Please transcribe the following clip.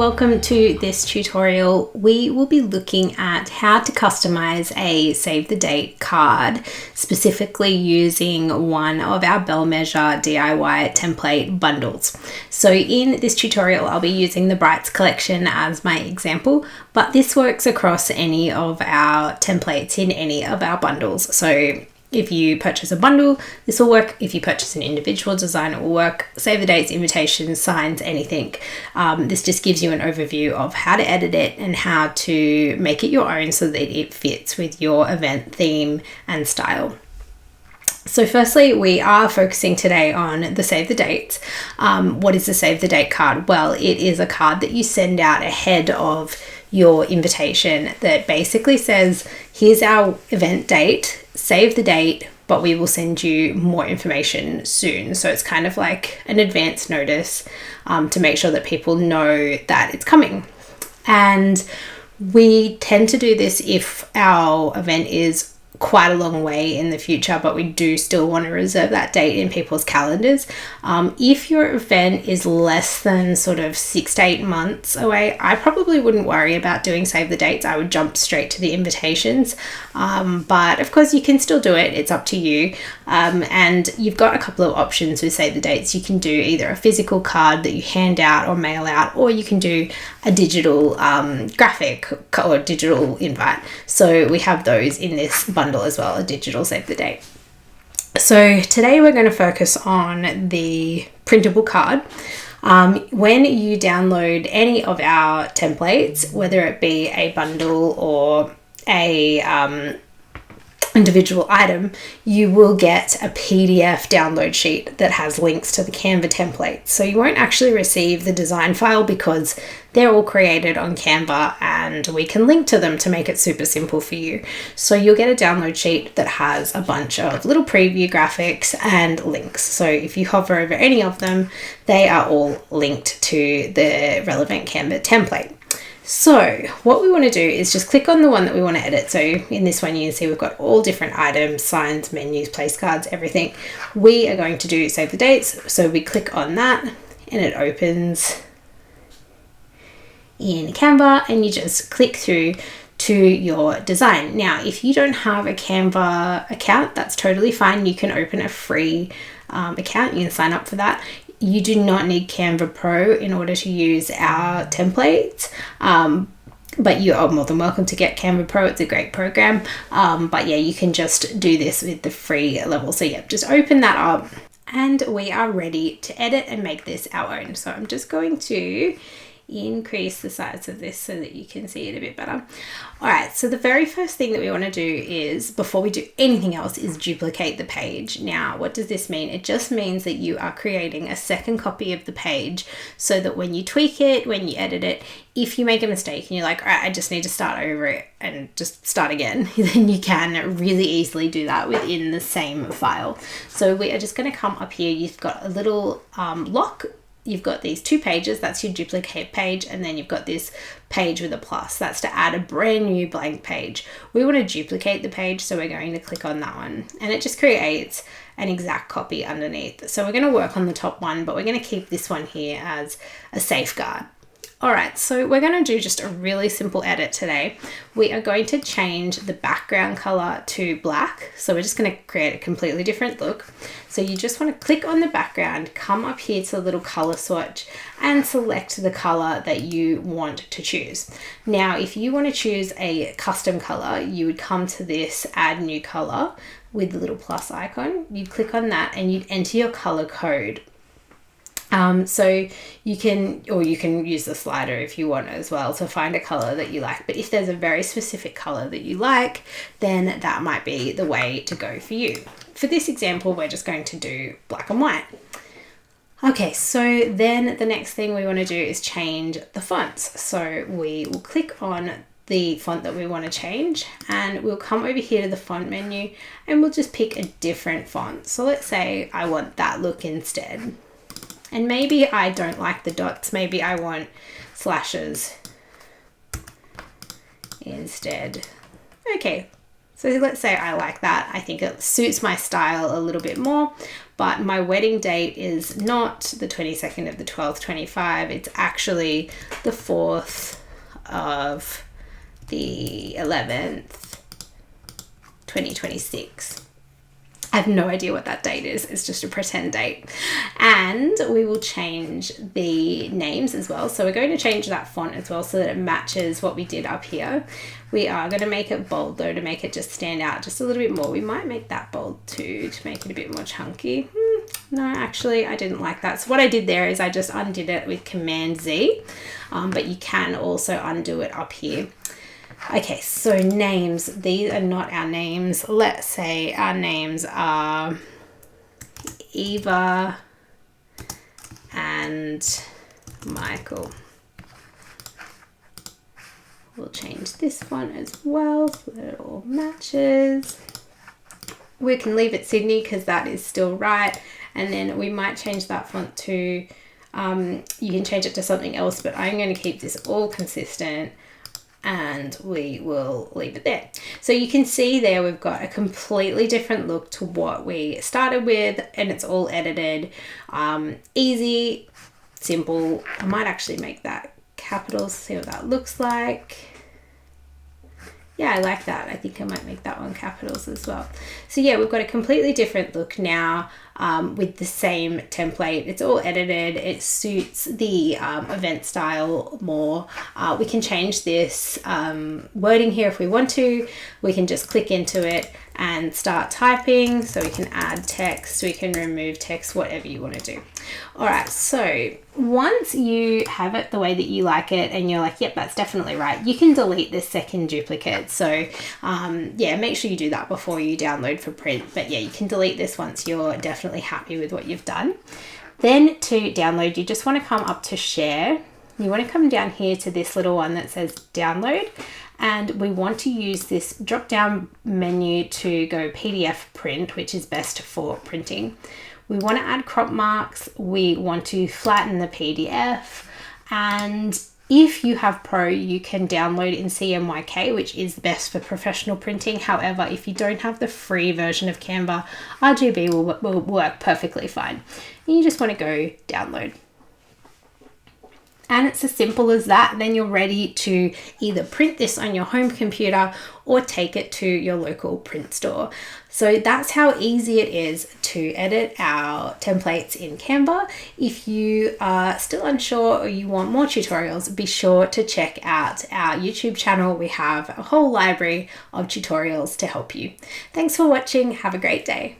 welcome to this tutorial. We will be looking at how to customize a save the date card, specifically using one of our Belle Measure DIY template bundles. So in this tutorial, I'll be using the Brights Collection as my example, but this works across any of our templates in any of our bundles. So if you purchase a bundle, this will work. If you purchase an individual design, it will work. Save the dates, invitations, signs, anything. This just gives you an overview of how to edit it and how to make it your own so that it fits with your event theme and style. So firstly, we are focusing today on the save the dates. What is the save the date card? Well, it is a card that you send out ahead of your invitation that basically says, here's our event date, save the date, but we will send you more information soon. So it's kind of like an advance notice to make sure that people know that it's coming. And we tend to do this if our event is quite a long way in the future, but we do still want to reserve that date in people's calendars. If your event is less than sort of 6 to 8 months away, I probably wouldn't worry about doing save the dates. I would jump straight to the invitations. But of course you can still do it. It's up to you. And you've got a couple of options with save the dates. You can do either a physical card that you hand out or mail out, or you can do a digital graphic or digital invite. So we have those in this bundle as well, a digital save the date. So today we're going to focus on the printable card. When you download any of our templates, whether it be a bundle or a individual item, you will get a PDF download sheet that has links to the Canva templates. So you won't actually receive the design file because they're all created on Canva and we can link to them to make it super simple for you. So you'll get a download sheet that has a bunch of little preview graphics and links. So if you hover over any of them, they are all linked to the relevant Canva template. So what we want to do is just click on the one that we want to edit. So in this one, you can see we've got all different items, signs, menus, place cards, everything. We are going to do save the dates. So we click on that and it opens in Canva and you just click through to your design. Now, if you don't have a Canva account, that's totally fine. You can open a free account. You can sign up for that. You do not need Canva Pro in order to use our templates, but you are more than welcome to get Canva Pro. It's a great program, but yeah, you can just do this with the free level. So yeah, just open that up and we are ready to edit and make this our own. So I'm just going to increase the size of this so that you can see it a bit better. All right, so the very first thing that we want to do is, before we do anything else, is duplicate the page. Now, what does this mean? It just means that you are creating a second copy of the page so that when you tweak it, when you edit it, if you make a mistake and you're like, all right, I just need to start over it and just start again, then you can really easily do that within the same file. So we are just going to come up here. You've got a little lock. You've got these 2 pages, that's your duplicate page, and then you've got this page with a plus, that's to add a brand new blank page. We want to duplicate the page, so we're going to click on that one, and it just creates an exact copy underneath. So we're going to work on the top one, but we're going to keep this one here as a safeguard. All right, so we're going to do just a really simple edit today. We are going to change the background color to black. So we're just going to create a completely different look. So you just want to click on the background, come up here to the little color swatch and select the color that you want to choose. Now, if you want to choose a custom color, you would come to this add new color with the little plus icon. You'd click on that and you'd enter your color code. So you can use the slider if you want as well to find a color that you like. But if there's a very specific color that you like, then that might be the way to go for you. For this example, we're just going to do black and white. Okay, so then the next thing we want to do is change the fonts. So we will click on the font that we want to change and we'll come over here to the font menu and we'll just pick a different font. So let's say I want that look instead. And maybe I don't like the dots. Maybe I want slashes instead. Okay, So let's say I like that. I think it suits my style a little bit more, but my wedding date is not the 22nd of the 12th, 25. It's actually the 4th of the 11th, 2026. I have no idea what that date is. It's just a pretend date. And we will change the names as well. So we're going to change that font as well so that it matches what we did up here. We are going to make it bold though, to make it just stand out just a little bit more. We might make that bold too, to make it a bit more chunky. No, actually I didn't like that. So what I did there is I just undid it with Command Z, but you can also undo it up here. Okay, so names. These are not our names. Let's say our names are Eva and Michael. We'll change this one as well so that it all matches. We can leave it Sydney because that is still right. And then we might change that font to, you can change it to something else, but I'm going to keep this all consistent. And we will leave it there. So you can see there we've got a completely different look to what we started with, and it's all edited. Easy, simple. I might actually make that capitals, see what that looks like. Yeah, I like that. I think I might make that one capitals as well. So yeah, we've got a completely different look now with the same template. It's all edited. It suits the event style more. We can change this wording here if we want to. We can just click into it and start typing. So we can add text, we can remove text, whatever you want to do. All right, so once you have it the way that you like it and you're like, yep, that's definitely right, you can delete this second duplicate. So yeah, make sure you do that before you download for print. But yeah, you can delete this once you're definitely happy with what you've done. Then to download, you just want to come up to share. You want to come down here to this little one that says download. And we want to use this drop down menu to go PDF print, which is best for printing. We want to add crop marks. We want to flatten the PDF. And if you have Pro, you can download in CMYK, which is best for professional printing. However, if you don't have the free version of Canva, RGB will work perfectly fine. And you just want to go download. And it's as simple as that. Then you're ready to either print this on your home computer or take it to your local print store. So that's how easy it is to edit our templates in Canva. If you are still unsure or you want more tutorials, be sure to check out our YouTube channel. We have a whole library of tutorials to help you. Thanks for watching. Have a great day.